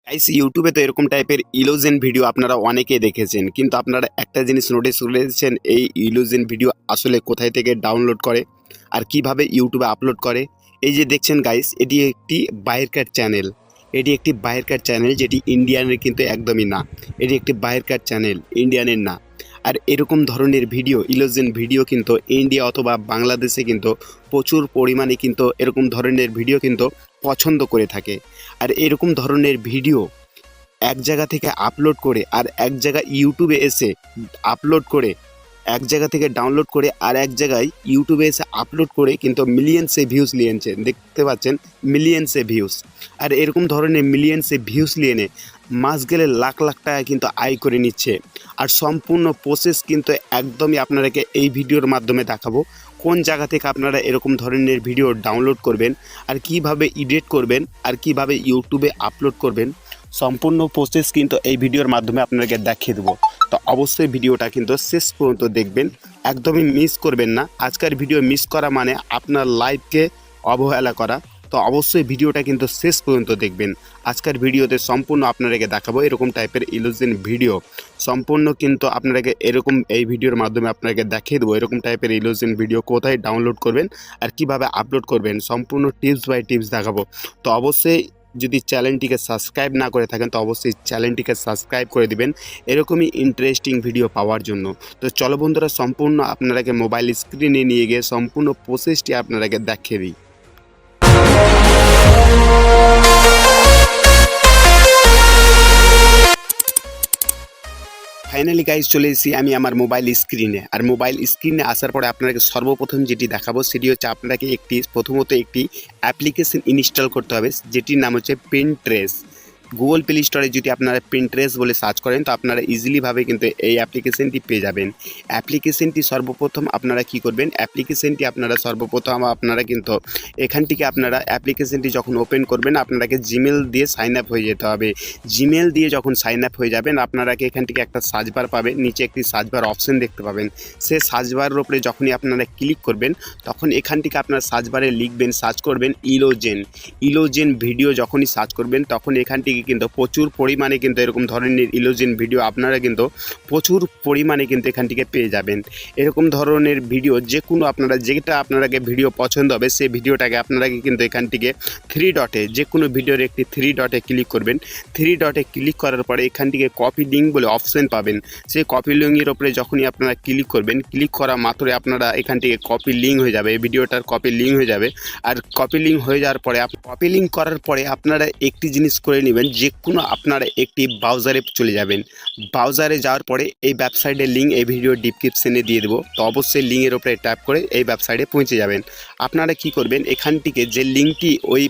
Guys ইউটিউবে তো এরকম টাইপের ইলোজেন ভিডিও আপনারা অনেকেই দেখেছেন, কিন্তু আপনারা একটা জিনিস নোটিস করেছেন এই ইলোজেন ভিডিও আসলে কোথায় থেকে ডাউনলোড করে আর কিভাবে ইউটিউবে আপলোড করে। এই যে দেখছেন গাইস, এটি একটি বাইরেকার চ্যানেল। এটি একটি বাইরেকার চ্যানেল, যেটি ইন্ডিয়ানের কিন্তু একদমই না। এটি একটি বাইরেকার চ্যানেল, ইন্ডিয়ানের না। আর এরকম ধরনের ভিডিও, ইলোজেন ভিডিও কিন্তু ইন্ডিয়া অথবা বাংলাদেশে কিন্তু প্রচুর পরিমাণে কিন্তু এরকম ধরনের ভিডিও কিন্তু পছন্দ করে থাকে। আর এরকম ধরনের ভিডিও এক জায়গা থেকে আপলোড করে আর এক জায়গা ইউটিউবে এসে আপলোড করে, এক জায়গা থেকে ডাউনলোড করে আর এক জায়গায় ইউটিউবে এসে আপলোড করে কিন্তু মিলিয়নসে ভিউজ নিয়েছে, দেখতে পাচ্ছেন মিলিয়নসে ভিউজ। আর এরকম ধরনের মিলিয়নসে ভিউজ নিয়ে নে মাস গেলে লাখ লাখ টাকা কিন্তু আয় করে নিচ্ছে। আর সম্পূর্ণ প্রসেস কিন্তু একদমই আপনাদেরকে এই ভিডিওর মাধ্যমে দেখাবো। কোন জায়গা থেকে আপনারা এরকম ধরনের ভিডিও ডাউনলোড করবেন আর কিভাবে এডিট করবেন আর কিভাবে ইউটিউবে আপলোড করবেন, সম্পূর্ণ প্রসেস কিন্তু এই ভিডিওর মাধ্যমে আপনাদেরকে দেখিয়ে দেবো। তো অবশ্যই ভিডিওটা কিন্তু শেষ পর্যন্ত দেখবেন, একদমই মিস করবেন না। আজকের ভিডিও মিস করা মানে আপনার লাইফকে অবহেলা করা। তো অবশ্যই ভিডিওটা কিন্তু শেষ পর্যন্ত দেখবেন। আজকের ভিডিওতে সম্পূর্ণ আপনাদেরকে দেখাবো এরকম টাইপের ইলোজেন ভিডিও, সম্পূর্ণ কিন্তু আপনাদেরকে এরকম এই ভিডিওর মাধ্যমে আপনাকে দেখিয়ে দেবো এরকম টাইপের ইলোজেন ভিডিও কোথায় ডাউনলোড করবেন আর কিভাবে আপলোড করবেন, সম্পূর্ণ টিপস বাই টিপস দেখাবো। তো অবশ্যই যদি চ্যানেলটিকে সাবস্ক্রাইব না করে থাকেন তো অবশ্যই চ্যানেলটিকে সাবস্ক্রাইব করে দিবেন এরকমই ইন্টারেস্টিং ভিডিও পাওয়ার জন্য। তো চলো বন্ধুরা, সম্পূর্ণ আপনারাকে মোবাইল স্ক্রিনে নিয়ে গিয়ে সম্পূর্ণ প্রসেসটি আপনারাকে দেখিয়ে দিই। ফাইনালি গাইজ চলে এসেছি আমি আমার মোবাইল স্ক্রিনে। আর মোবাইল স্ক্রিনে আসার পরে আপনাকে সর্বপ্রথম যেটি দেখাবো সেটি হচ্ছে আপনাকে প্রথমত একটি অ্যাপ্লিকেশন ইনস্টল করতে হবে, যেটির নাম হচ্ছে পিন্টারেস্ট। গুগল প্লে স্টোরে যদি আপনারা পিন্টারেস্ট বলে সার্চ করেন তো আপনারা ইজিলিভাবে কিন্তু এই অ্যাপ্লিকেশনটি পেয়ে যাবেন। অ্যাপ্লিকেশনটি সর্বপ্রথম আপনারা কি করবেন, অ্যাপ্লিকেশনটি আপনারা কিন্তু এখান থেকে আপনারা অ্যাপ্লিকেশনটি যখন ওপেন করবেন আপনারাকে জিমেল দিয়ে সাইন আপ হয়ে যেতে হবে। জিমেল দিয়ে যখন সাইন আপ হয়ে যাবেন আপনারাকে এখান থেকে একটা সার্চ বার পাবেন, নিচে একটি সার্চ বার অপশন দেখতে পাবেন। সেই সার্চ বারের উপরে যখনই আপনারা ক্লিক করবেন তখন এখান থেকে আপনারা সার্চ বারে লিখবেন, সার্চ করবেন ইলোজেন ভিডিও। যখনই সার্চ করবেন তখন এখান থেকে কিন্তু প্রচুর পরিমাণে কিন্তু এরকম ধরনের ইলোজেন ভিডিও আপনারা কিন্তু প্রচুর পরিমাণে কিন্তু এখান থেকে পেয়ে যাবেন। এরকম ধরনের ভিডিও যে কোনো আপনারা যেটা আপনারাকে ভিডিও পছন্দ হবে সেই ভিডিওটাকে আপনারাকে কিন্তু এখান থেকে থ্রি ডটে, যে কোনো ভিডিওর একটি থ্রি ডটে ক্লিক করবেন। থ্রি ডটে ক্লিক করার পরে এখান থেকে কপি লিঙ্ক বলে অপশন পাবেন। সেই কপি লিঙ্কের ওপরে যখনই আপনারা ক্লিক করবেন, ক্লিক করা মাত্রই আপনারা এখান থেকে কপি লিঙ্ক হয়ে যাবে, এই ভিডিওটার কপি লিঙ্ক হয়ে যাবে। আর কপি লিঙ্ক হয়ে যাওয়ার পরে কপি লিঙ্ক করার পরে আপনারা একটি জিনিস করে নেবেন, যে কোনো আপনারা একটি ব্রাউজারে চলে যাবেন। ব্রাউজারে যাওয়ার পরে এই ওয়েবসাইটের লিঙ্ক এই ভিডিও ডিসক্রিপশনে দিয়ে দেবো, তো অবশ্যই লিঙ্কের ওপরে ট্যাপ করে এই ওয়েবসাইটে পৌঁছে যাবেন। আপনারা কি করবেন, এখান থেকে যে লিঙ্কটি ওই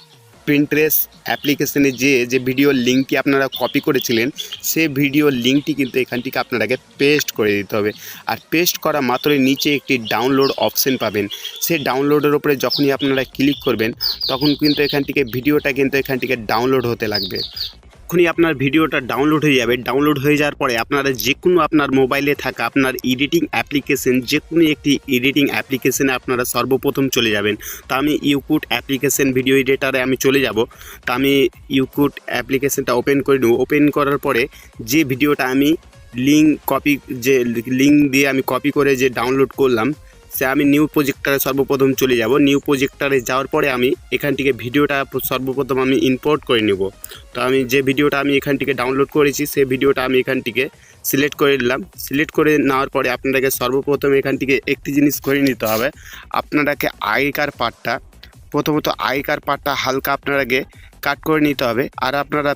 পিন্টারেস্ট অ্যাপ্লিকেশনে যে ভিডিওর লিঙ্কটি আপনারা কপি করেছিলেন সেই ভিডিওর লিঙ্কটি কিন্তু এখান থেকে আপনারাকে পেস্ট করে দিতে হবে। আর পেস্ট করা মাত্রই নিচে একটি ডাউনলোড অপশন পাবেন, সেই ডাউনলোডের উপরে যখনই আপনারা ক্লিক করবেন তখন কিন্তু এখান থেকে ভিডিওটা কিন্তু এখান থেকে ডাউনলোড হতে লাগবে। যখনই আপনার ভিডিওটা ডাউনলোড হয়ে যাবে, ডাউনলোড হয়ে যাওয়ার পরে আপনারা যে কোনো আপনার মোবাইলে থাকা আপনার এডিটিং অ্যাপ্লিকেশন, যে কোনো একটি এডিটিং অ্যাপ্লিকেশনে আপনারা সর্বপ্রথম চলে যাবেন। তো আমি ইউকুট অ্যাপ্লিকেশন ভিডিও এডিটারে আমি চলে যাব। তো আমি ইউকুট অ্যাপ্লিকেশনটা ওপেন করে নেব। ওপেন করার পরে যে ভিডিওটা আমি লিঙ্ক দিয়ে আমি কপি করে যে ডাউনলোড করলাম সে আমি নিউ প্রজেক্টারে সর্বপ্রথম চলে যাব। নিউ প্রজেক্টারে যাওয়ার পরে আমি এখান থেকে ভিডিওটা সর্বপ্রথম আমি ইম্পোর্ট করে নেব। তো আমি যে ভিডিওটা আমি এখান থেকে ডাউনলোড করেছি সেই ভিডিওটা আমি এখান থেকে সিলেক্ট করে নিলাম। সিলেক্ট করে নেওয়ার পরে আপনাদেরকে সর্বপ্রথম এখান থেকে একটি জিনিস করে নিতে হবে, আপনাদেরকে আগেকার পার্টটা হালকা আপনাদেরকে কাট করে নিতে হবে। আর আপনারা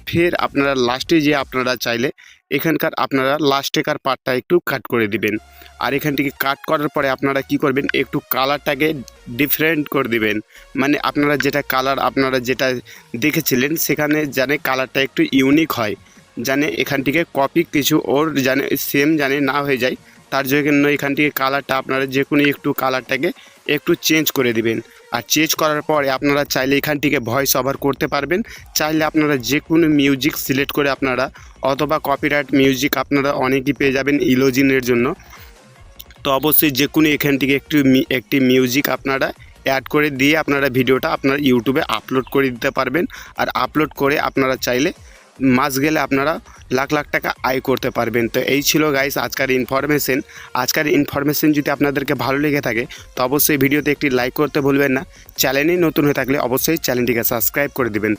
লাস্টে যে আপনারা চাইলে এখানকার আপনারা লাস্টেকার পার্টটা একটু কাট করে দিবেন। আর এখান থেকে কাট করার পরে আপনারা কি করবেন, একটু কালারটাকে ডিফারেন্ট করে দিবেন, মানে আপনারা যেটা দেখেছিলেন সেখানে জানে কালারটা একটু ইউনিক হয়, জানে এখান থেকে কপি কিছু ওর জানে সেম জানে না হয়ে যায়, তার জন্য এখান থেকে কালারটা আপনারা যে কোনো একটু কালারটাকে একটু চেঞ্জ করে দিবেন। আর চেঞ্জ করার পরে আপনারা চাইলে এখান থেকে ভয়েস ওভার করতে পারবেন, চাইলে আপনারা যে কোনো মিউজিক সিলেক্ট করে আপনারা অথবা কপিরাইট মিউজিক আপনারা অনেকই পেয়ে যাবেন ইলোজিনের জন্য। তো অবশ্যই যে কোনো এখান থেকে একটি মিউজিক আপনারা অ্যাড করে দিয়ে আপনারা ভিডিওটা আপনার ইউটিউবে আপলোড করে দিতে পারবেন। আর আপলোড করে আপনারা চাইলে মাস গেলে আপনারা লাখ লাখ টাকা আয় করতে পারবেন। তো এই ছিল গাইস আজকের ইনফরমেশন যদি আপনাদেরকে ভালো লেগে থাকে তো অবশ্যই ভিডিওতে একটি লাইক করতে ভুলবেন না। চ্যানেলে নতুন হয়ে থাকলে অবশ্যই চ্যানেলটিকে সাবস্ক্রাইব করে দিবেন।